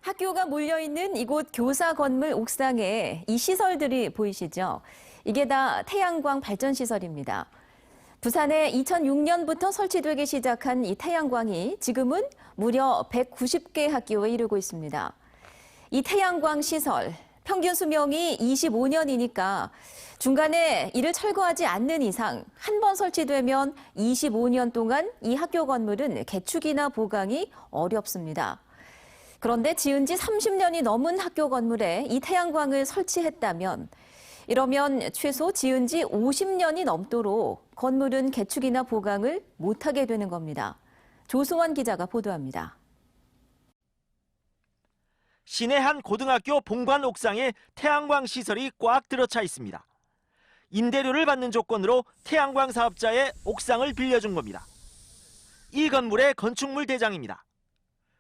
학교가 몰려있는 이곳 교사 건물 옥상에 이 시설들이 보이시죠? 이게 다 태양광 발전 시설입니다. 부산에 2006년부터 설치되기 시작한 이 태양광이 지금은 무려 190개 학교에 이르고 있습니다. 이 태양광 시설, 평균 수명이 25년이니까 중간에 이를 철거하지 않는 이상 한 번 설치되면 25년 동안 이 학교 건물은 개축이나 보강이 어렵습니다. 그런데 지은 지 30년이 넘은 학교 건물에 이 태양광을 설치했다면 이러면 최소 지은 지 50년이 넘도록 건물은 개축이나 보강을 못하게 되는 겁니다. 조승환 기자가 보도합니다. 시내 한 고등학교 본관 옥상에 태양광 시설이 꽉 들어차 있습니다. 임대료를 받는 조건으로 태양광 사업자의 옥상을 빌려준 겁니다. 이 건물의 건축물 대장입니다.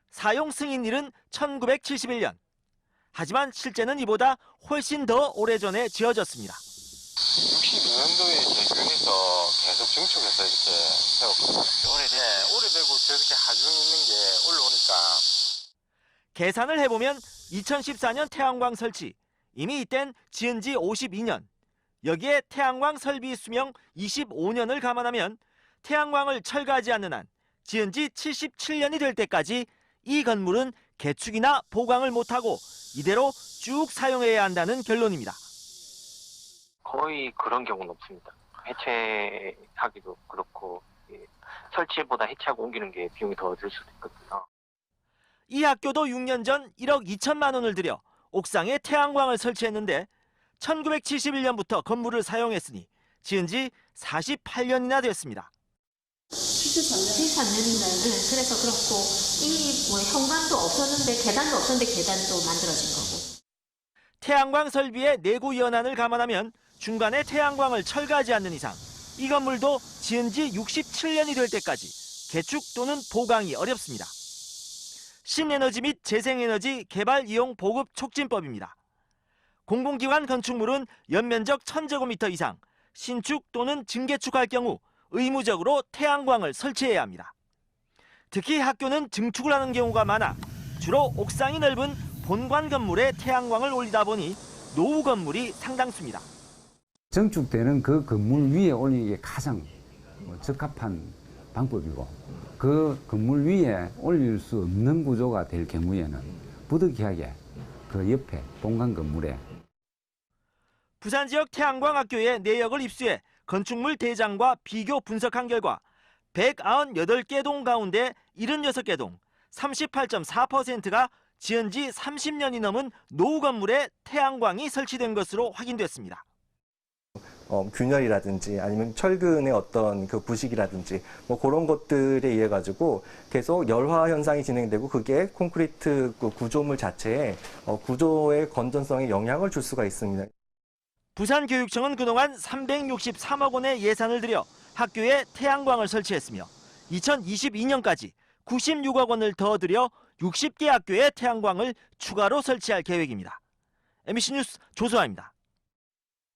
사용 승인일은 1971년. 하지만 실제는 이보다 훨씬 더 오래전에 지어졌습니다. 62년도에 개교해서 계속 증축해서 이렇게 세웠거든요. 오래되고 저렇게 하중 있는 게 올라오니까. 계산을 해보면 2014년 태양광 설치, 이미 이땐 지은 지 52년. 여기에 태양광 설비 수명 25년을 감안하면 태양광을 철거하지 않는 한 지은 지 77년이 될 때까지 이 건물은 개축이나 보강을 못하고 이대로 쭉 사용해야 한다는 결론입니다. 거의 그런 경우는 없습니다. 해체하기도 그렇고 설치보다 해체하고 옮기는 게 비용이 더 들 수도 있거든요. 이 학교도 6년 전 1억 2천만 원을 들여 옥상에 태양광을 설치했는데 1971년부터 건물을 사용했으니 지은 지 48년이나 됐습니다. 73년이면 그래서 그렇고 이 현관도 없었는데 계단도 없었는데 계단도 만들어진 거고. 태양광 설비의 내구 연한을 감안하면 중간에 태양광을 철거하지 않는 이상 이 건물도 지은 지 67년이 될 때까지 개축 또는 보강이 어렵습니다. 신에너지 및 재생에너지 개발 이용 보급 촉진법입니다. 공공기관 건축물은 연면적 1000제곱미터 이상 신축 또는 증개축할 경우 의무적으로 태양광을 설치해야 합니다. 특히 학교는 증축을 하는 경우가 많아 주로 옥상이 넓은 본관 건물에 태양광을 올리다 보니 노후 건물이 상당수입니다. 증축되는 그 건물 위에 올리는 게 가장 적합한 방법이고 그 건물 위에 올릴 수 없는 구조가 될 경우에는 부득이하게 그 옆에 본관 건물에 부산 지역 태양광 학교의 내역을 입수해 건축물 대장과 비교 분석한 결과 198개 동 가운데 76개 동, 38.4%가 지은 지 30년이 넘은 노후 건물에 태양광이 설치된 것으로 확인됐습니다. 균열이라든지 아니면 철근의 어떤 그 부식이라든지 뭐 그런 것들에 의해 가지고 계속 열화 현상이 진행되고 그게 콘크리트 그 구조물 자체에 구조의 건전성에 영향을 줄 수가 있습니다. 부산교육청은 그동안 363억 원의 예산을 들여 학교에 태양광을 설치했으며 2022년까지 96억 원을 더 들여 60개 학교에 태양광을 추가로 설치할 계획입니다. MBC 뉴스 조수아입니다.